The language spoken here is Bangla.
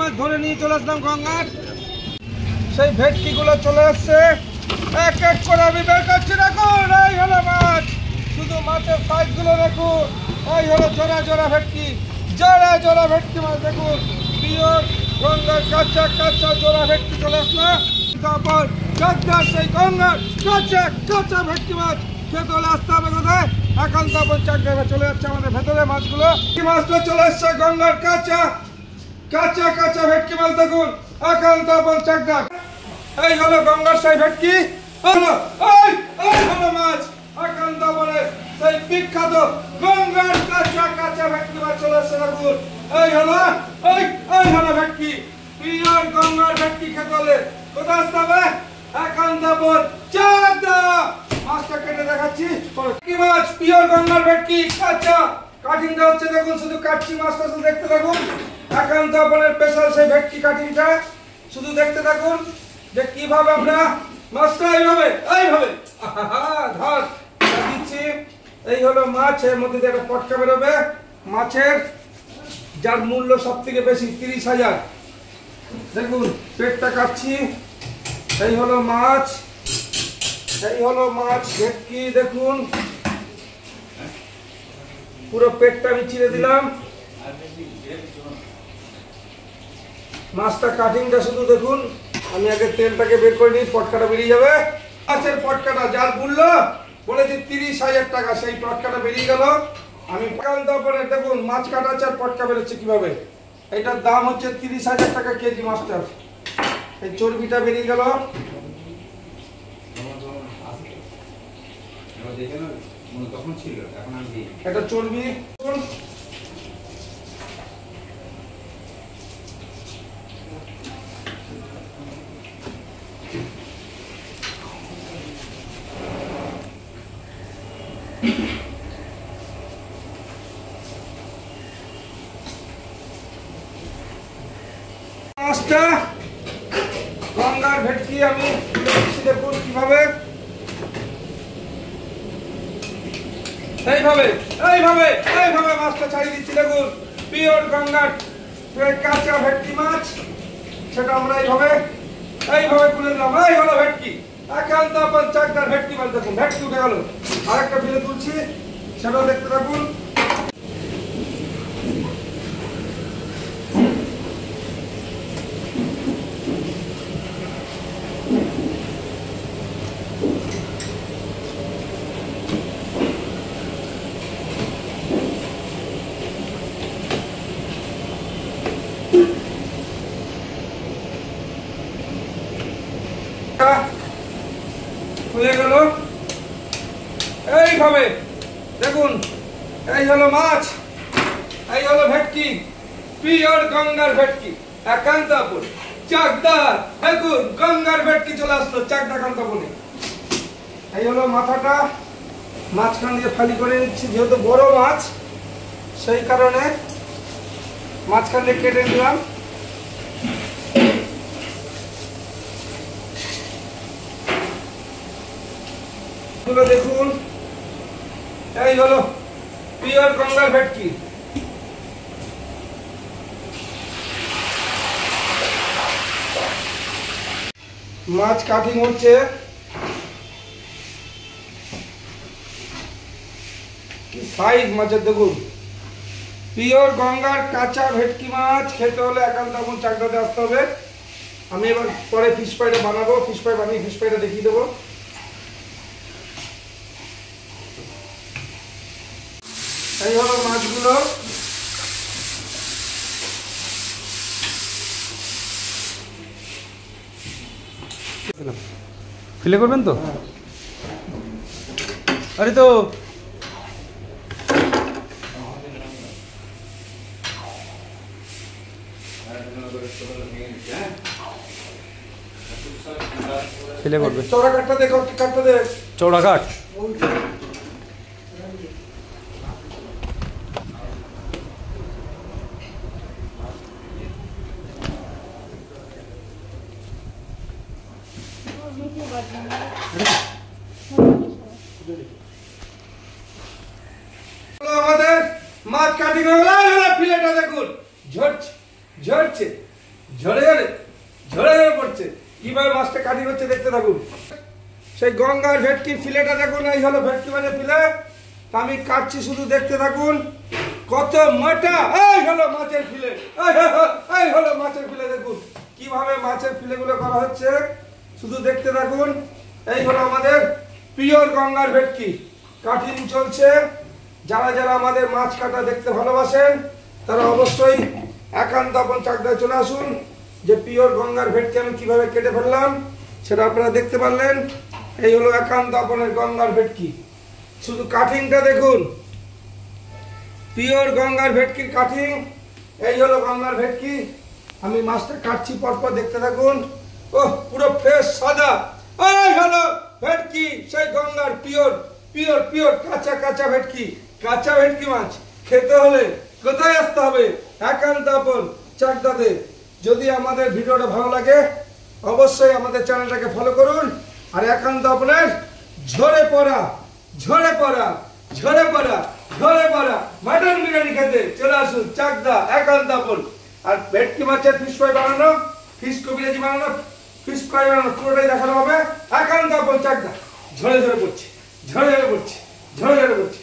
মাছ ধরে নিয়ে চলে আসলাম গঙ্গার। সেই ভেটকিগুলো চলে আসছে, এক এক করে আমি বের করছি। দেখুন এই হলো মাছ, শুধু মাছের সাইজগুলো দেখুন। এই হলো জোড়া জোড়া ভেটকি, জোড়া জোড়া ভেটকি মাছ দেখুন। পিওর গঙ্গার কাঁচা কাঁচা জোড়া ভেটকি চলে আসলো। তারপর চাকদার সেই গঙ্গার কাঁচা কাঁচা ভেটকি মাছ খেতে হলে আসতে হবে কোথায়? এখন তারপর চাকদারে চলে যাচ্ছে আমাদের ভেতরে মাছগুলো। কি মাছটা চলে আসছে গঙ্গার কাঁচা কাঁচা কাঁচা ভেটকি মাছ দেখুন। এখন তারপর চাকদার এই হলো গঙ্গার সেই ভেটকি, হলো মাছ। এখন তারপরে সেই বিখ্যাত গঙ্গার কাঁচা কাঁচা ভেটকি মাছ চলে আসছে দেখুন। এই হলো ভেটকি, পিওর গঙ্গার ভেটকি খেতে হলে কোথায় আসতে হবে? এখন তারপর চাকদা। মাছটা কেটে দেখাচ্ছি। কি মাছ? পিওর গঙ্গার ভেটকি কাঁচা, কাটিংটা হচ্ছে দেখুন, শুধু কাটছি মাছটা, শুধু দেখতে থাকুন। এখন তারপরে স্পেশাল সেই ভেটকি কাটিংটা শুধু দেখতে থাকুন যে কিভাবে আমরা মাছটা এইভাবে ধর দিচ্ছি। এই হলো মাছ, এর মধ্যে একটা পটকা বেরোবে মাছের, যার মূল্য সব থেকে বেশি 30,000। দেখুন পেটটা কাটছি। এই হলো মাছ, এই হলো মাছ ভেটকি। দেখুন পুরো পেটটা আমি চিড়ে দিলাম। মাছটা কাটিংটা শুধু দেখুন। আমি আগে তেলটাকে বের করে নিই, পটকাটা বেরিয়ে যাবে। মাছের পটকাটা যার মূল্য বলেছি 30,000 টাকা, সেই পটকাটা বেরিয়ে গেল। আমি তারপরে দেখুন মাছ কাটাচ্ছে আর পটকা বেরোচ্ছে কিভাবে। এটার দাম হচ্ছে 30,000 টাকা কেজি মাছটার। এই চর্বিটা বেরিয়ে গেল। এটা চর্বি। মাছটা গঙ্গার ভেটকি আমি দেখুন কিভাবে এইভাবে মাছটা ছাড়িয়ে দিচ্ছি। দেখুন পিওর গঙ্গার কাঁচা ভেটকি মাছ, সেটা আমরা এইভাবে তুলে দিলাম। এই হলো ভেটকি। এখন তারপর চাকদার ভেটকি মাছ দেখুন, ভেটকি উঠে গেল। আরেকটা ফেলে তুলছি, সেটাও দেখতে থাকুন। হয়ে গেল এইভাবে। দেখুন এই হলো মাছ, এই হলো ভেটকি, পিওর গঙ্গার ভেটকি। একান্তপুর চাকদা। দেখুন গঙ্গার ভেটকি চলে আসলো চাকদা একান্তপুরে। এই হলো মাথাটা, মাঝখান দিয়ে ফালি করে নিচ্ছি, যেহেতু বড় মাছ সেই কারণে মাঝখান দিয়ে কেটে নিলাম। দেখুন এই হলো পিওর গঙ্গার ভেটকি। মাছ কাটিং হচ্ছে। কি সাইজ মাছের দেখুন। পিওর গঙ্গার কাঁচা ভেটকি মাছ খেতে হলে একান্ত চাকদাতে আসতে হবে। আমি এবার পরে ফিশ ফ্রাইটা বানাবো, ফিশ ফ্রাই বানিয়ে ফিশ ফ্রাইটা দেখিয়ে দেবো। এই হলো মাছগুলো। ফিলে করবেন তো? আরে তো ফিলে করবে। চওড়া কাঠটা দেখো, কাঠটা দেখ, চওড়া কাঠ। আমাদের মাছ কাটিং হয়ে গেল। ফিলেটা দেখুন ঝরছে ঝরছে। ঝরে ঝরে ঝরে ঝরে পড়ছে। কিভাবে মাছটা কাটিং হচ্ছে দেখতে থাকুন। সেই গঙ্গার ভেটকি ফিলেটা দেখুন, এই হলো ভেটকি মাছের ফিলে। আমি কাটছি, শুধু দেখতে থাকুন কত মোটা। এই হলো মাছের ফিলে, এই হলো মাছের ফিলে। দেখুন কিভাবে মাছের ফিলেগুলো করা হচ্ছে, শুধু দেখতে থাকুন। এই হলো আমাদের পিওর গঙ্গার ভেটকি, কাটিং চলছে। যারা যারা আমাদের মাছ কাটা দেখতে ভালোবাসেন তারা অবশ্যই একান্ত আপন চাকদায় চলে আসুন। যে পিওর গঙ্গার ভেটকি আমি কিভাবে কেটে ফেললাম সেটা আপনারা দেখতে পারলেন। এই হলো একান্ত আপনের গঙ্গার ভেটকি, শুধু কাটিংটা দেখুন। পিওর গঙ্গার ভেটকির কাটিং। এই হলো গঙ্গার ভেটকি, আমি মাছটা কাটছি পরপর দেখতে থাকুন। ওহ, পুরো ফ্রেশ সাদা। এই হলো ভেটকি, সেই গঙ্গার পিওর পিওর পিওর কাঁচা কাঁচা ভেটকি। কাঁচা ভেটকি মাছ খেতে হলে কোথায় আসতে হবে? একান্ত আপন চাকদাতে। যদি আমাদের ভিডিওটা ভালো লাগে অবশ্যই আমাদের চ্যানেলটাকে ফলো করুন। আর একান্ত আপনার ঝরে পড়া ঝরে পড়া ঝরে পড়া ঝরে পড়া মাটন বিরিয়ানি খেতে চলে আসুন চাকদা একান্ত আপন। আর ভেটকি মাছের ফিশ ফ্রাই বানানো, ফিশ কবিরাজি বানানো, ফিশ ফ্রাই বানানো পুরোটাই দেখানো হবে। একান্ত আপন চাকদা। ঝরে ঝরে পড়ছে, ঝরে ঝরে পড়ছে, ঝরে ঝরে পড়ছে।